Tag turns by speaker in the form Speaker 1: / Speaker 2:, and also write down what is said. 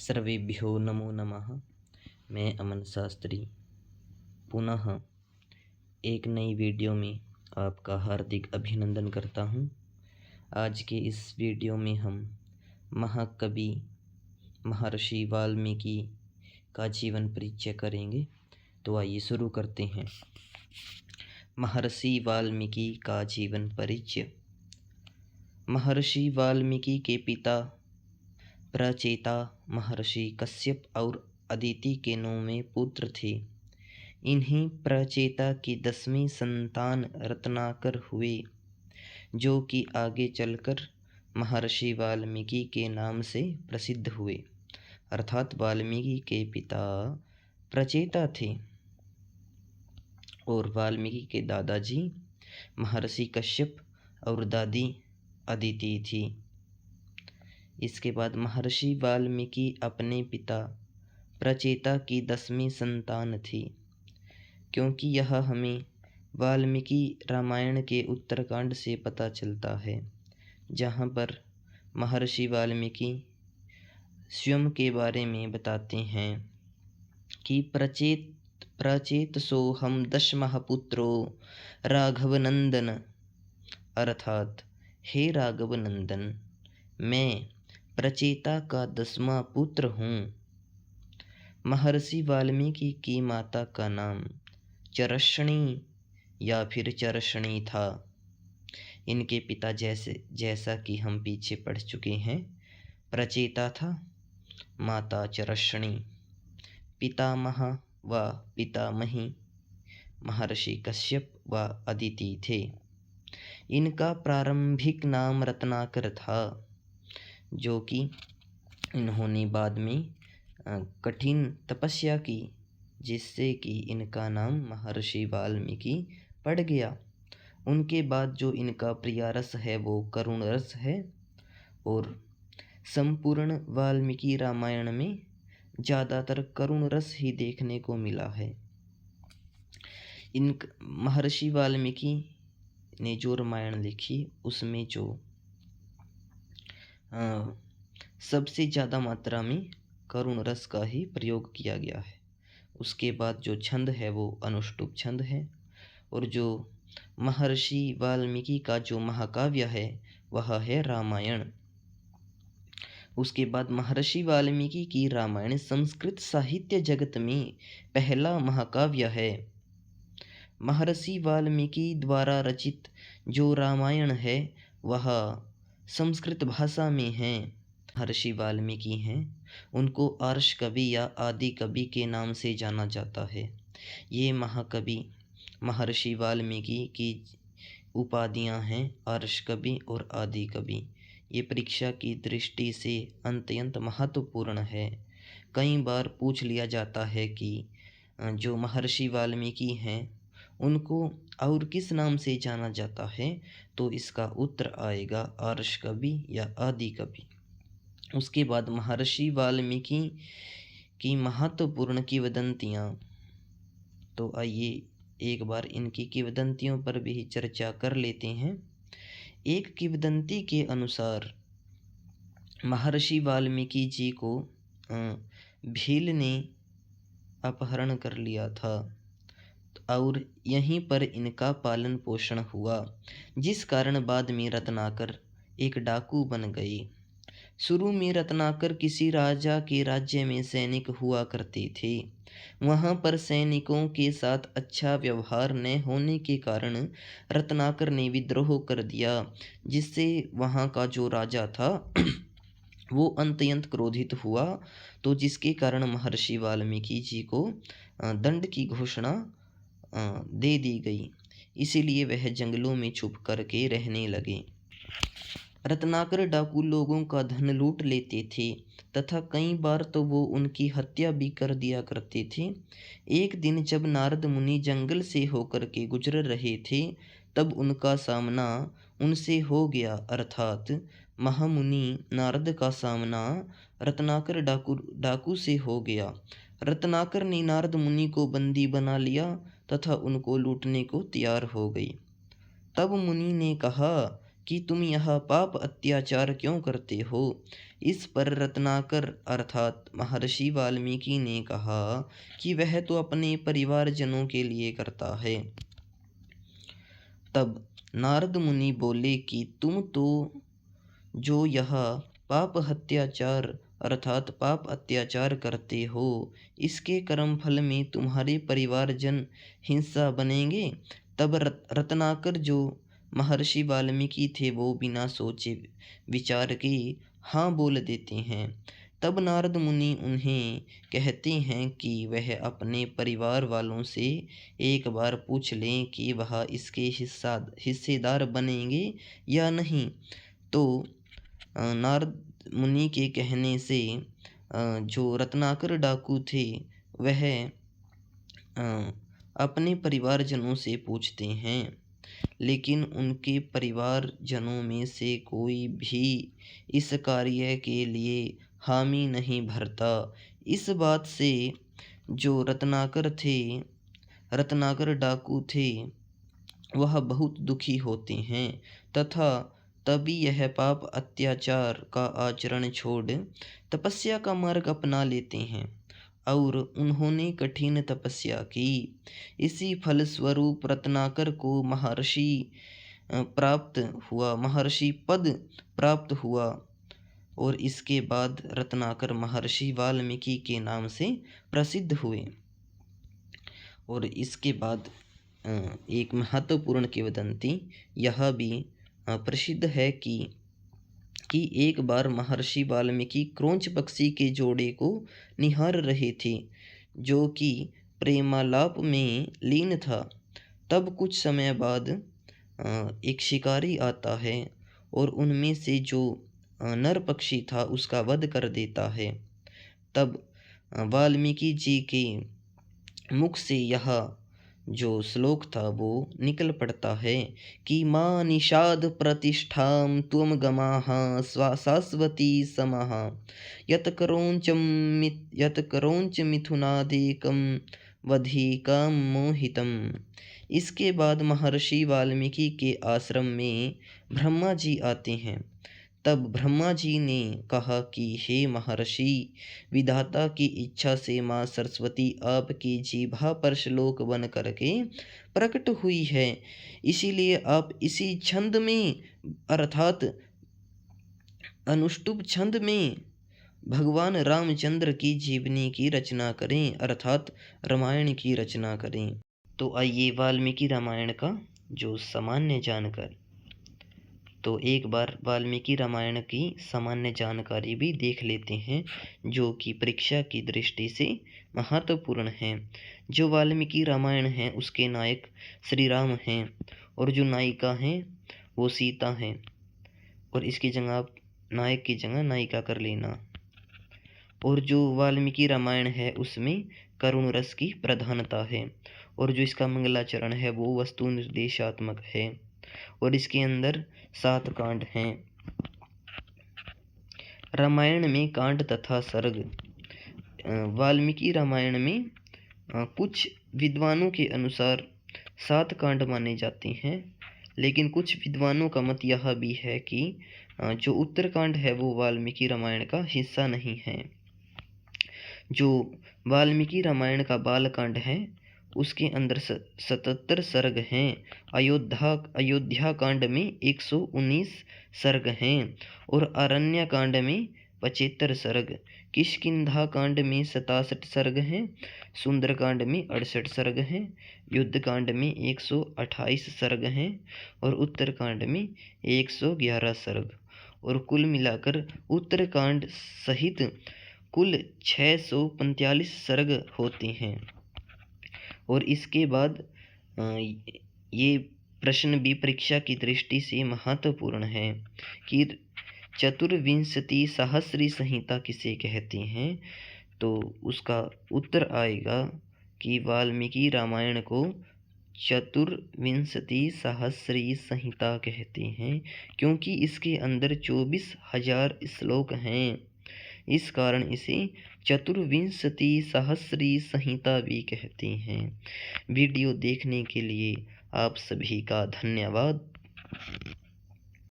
Speaker 1: सर्वेभ्यो नमो नमः। मैं अमन शास्त्री पुनः एक नई वीडियो में आपका हार्दिक अभिनंदन करता हूं। आज के इस वीडियो में हम महाकवि महर्षि वाल्मीकि का जीवन परिचय करेंगे। तो आइए शुरू करते हैं। महर्षि वाल्मीकि का जीवन परिचय। महर्षि वाल्मीकि के पिता प्रचेता महर्षि कश्यप और अदिति के 9वें पुत्र थे। इन्हीं प्रचेता की 10वीं संतान रत्नाकर हुए, जो कि आगे चलकर महर्षि वाल्मीकि के नाम से प्रसिद्ध हुए। अर्थात वाल्मीकि के पिता प्रचेता थे और वाल्मीकि के दादाजी महर्षि कश्यप और दादी अदिति थी। इसके बाद महर्षि वाल्मीकि अपने पिता प्रचेता की 10वीं संतान थी, क्योंकि यह हमें वाल्मीकि रामायण के उत्तरकांड से पता चलता है, जहाँ पर महर्षि वाल्मीकि स्वयं के बारे में बताते हैं कि प्रचेत सोहम 10मः पुत्रो राघवनंदन, अर्थात हे राघव नंदन, मैं प्रचेता का 10वां पुत्र हूँ। महर्षि वाल्मीकि की माता का नाम चरक्षणी या फिर चरक्षणी था। इनके पिता जैसा कि हम पीछे पढ़ चुके हैं, प्रचेता था, माता चरक्षणी। पितामह व पितामही महर्षि कश्यप व अदिति थे। इनका प्रारंभिक नाम रत्नाकर था, जो कि इन्होंने बाद में कठिन तपस्या की, जिससे कि इनका नाम महर्षि वाल्मीकि पड़ गया। उनके बाद जो इनका प्रिय रस है वो करुण रस है, और संपूर्ण वाल्मीकि रामायण में ज़्यादातर करुण रस ही देखने को मिला है। महर्षि वाल्मीकि ने जो रामायण लिखी उसमें जो सबसे ज़्यादा मात्रा में करुण रस का ही प्रयोग किया गया है। उसके बाद जो छंद है वो अनुष्टुप छंद है, और जो महर्षि वाल्मीकि का जो महाकाव्य है वह है रामायण। उसके बाद महर्षि वाल्मीकि की रामायण संस्कृत साहित्य जगत में पहला महाकाव्य है। महर्षि वाल्मीकि द्वारा रचित जो रामायण है वह संस्कृत भाषा में है। महर्षि वाल्मीकि हैं, उनको आर्ष कवि या आदि कवि के नाम से जाना जाता है। ये महाकवि महर्षि वाल्मीकि की उपाधियां हैं, आर्ष कवि और आदि कवि। ये परीक्षा की दृष्टि से अत्यंत महत्वपूर्ण है। कई बार पूछ लिया जाता है कि जो महर्षि वाल्मीकि हैं उनको और किस नाम से जाना जाता है, तो इसका उत्तर आएगा आर्ष कवि या आदि कवि। उसके बाद महर्षि वाल्मीकि की महत्वपूर्ण किंवदंतियाँ। तो आइए एक बार इनकी किंवदंतियों पर भी चर्चा कर लेते हैं। एक किंवदंती के अनुसार महर्षि वाल्मीकि जी को भील ने अपहरण कर लिया था और यहीं पर इनका पालन पोषण हुआ, जिस कारण बाद में रत्नाकर एक डाकू बन गई। शुरू में रत्नाकर किसी राजा के राज्य में सैनिक हुआ करते थे। वहां पर सैनिकों के साथ अच्छा व्यवहार न होने के कारण रत्नाकर ने विद्रोह कर दिया, जिससे वहां का जो राजा था वो अत्यंत क्रोधित हुआ। तो जिसके कारण महर्षि वाल्मीकि जी को दंड की घोषणा दे दी गई। इसीलिए वह जंगलों में छुप करके रहने लगे। रत्नाकर डाकू लोगों का धन लूट लेते थे तथा कई बार तो वो उनकी हत्या भी कर दिया करते थे। एक दिन जब नारद मुनि जंगल से होकर के गुजर रहे थे, तब उनका सामना उनसे हो गया, अर्थात महामुनि नारद का सामना रत्नाकर डाकू से हो गया। रत्नाकर ने नारद मुनि को बंदी बना लिया तथा उनको लूटने को तैयार हो गई। तब मुनि ने कहा कि तुम यह पाप अत्याचार क्यों करते हो। इस पर रत्नाकर अर्थात महर्षि वाल्मीकि ने कहा कि वह तो अपने परिवारजनों के लिए करता है। तब नारद मुनि बोले कि तुम तो जो यह पाप अत्याचार करते हो, इसके कर्म फल में तुम्हारे परिवारजन हिंसा बनेंगे। तब रत्नाकर जो महर्षि वाल्मीकि थे वो बिना सोचे विचार के हाँ बोल देते हैं। तब नारद मुनि उन्हें कहते हैं कि वह अपने परिवार वालों से एक बार पूछ लें कि वह इसके हिस्सेदार बनेंगे या नहीं। तो नारद मुनि के कहने से जो रत्नाकर डाकू थे वह अपने परिवारजनों से पूछते हैं, लेकिन उनके परिवारजनों में से कोई भी इस कार्य के लिए हामी नहीं भरता। इस बात से जो रत्नाकर डाकू थे वह बहुत दुखी होते हैं तथा तभी यह पाप अत्याचार का आचरण छोड़ तपस्या का मार्ग अपना लेते हैं और उन्होंने कठिन तपस्या की। इसी फल स्वरूप रत्नाकर को महर्षि पद प्राप्त हुआ और इसके बाद रत्नाकर महर्षि वाल्मीकि के नाम से प्रसिद्ध हुए। और इसके बाद एक महत्वपूर्ण किंवदंती यह भी प्रसिद्ध है कि एक बार महर्षि वाल्मीकि क्रोंच पक्षी के जोड़े को निहार रहे थे जो कि प्रेमालाप में लीन था। तब कुछ समय बाद एक शिकारी आता है और उनमें से जो नर पक्षी था उसका वध कर देता है। तब वाल्मीकि जी के मुख से यह जो श्लोक था वो निकल पड़ता है कि मां निषाद प्रतिष्ठाम त्वम गमाः शाश्वती समः यत करोंच मिथुनादेकं वधिकं मोहितम्। इसके बाद महर्षि वाल्मीकि के आश्रम में ब्रह्मा जी आते हैं। तब ब्रह्मा जी ने कहा कि हे महर्षि, विधाता की इच्छा से माँ सरस्वती आपकी जीभा पर श्लोक बन करके प्रकट हुई है, इसीलिए आप इसी छंद में अर्थात अनुष्टुप छंद में भगवान रामचंद्र की जीवनी की रचना करें अर्थात रामायण की रचना करें। तो आइए वाल्मीकि रामायण का जो सामान्य जानकर तो एक बार वाल्मीकि रामायण की सामान्य जानकारी भी देख लेते हैं जो कि परीक्षा की दृष्टि से महत्वपूर्ण है। जो वाल्मीकि रामायण है उसके नायक श्री राम हैं और जो नायिका हैं वो सीता हैं, और इसकी जगह आप नायक की जगह नायिका कर लेना। और जो वाल्मीकि रामायण है उसमें करुण रस की प्रधानता है और जो इसका मंगलाचरण है वो वस्तु निर्देशात्मक है और इसके अंदर 7 कांड हैं। रामायण में कांड तथा सर्ग। वाल्मीकि रामायण में कुछ विद्वानों के अनुसार 7 कांड माने जाते हैं, लेकिन कुछ विद्वानों का मत यह भी है कि जो उत्तरकांड है वो वाल्मीकि रामायण का हिस्सा नहीं है। जो वाल्मीकि रामायण का बालकांड है उसके अंदर 77 सर्ग हैं। अयोध्या कांड में 119 सर्ग हैं और अरण्य कांड में 75 सर्ग, किष्किंधा कांड में 67 सर्ग हैं, सुंदर कांड में 68 सर्ग हैं, युद्ध कांड में 128 सर्ग हैं और उत्तर कांड में 111 सर्ग, और कुल मिलाकर उत्तरकांड सहित कुल 645 सर्ग होते हैं। और इसके बाद ये प्रश्न भी परीक्षा की दृष्टि से महत्वपूर्ण है कि चतुर्विंशति सहस्री संहिता किसे कहते हैं। तो उसका उत्तर आएगा कि वाल्मीकि रामायण को चतुर्विंशति सहस्री संहिता कहते हैं क्योंकि इसके अंदर 24,000 श्लोक हैं। इस कारण इसे चतुर्विंशति सहस्री संहिता भी कहते हैं। वीडियो देखने के लिए आप सभी का धन्यवाद।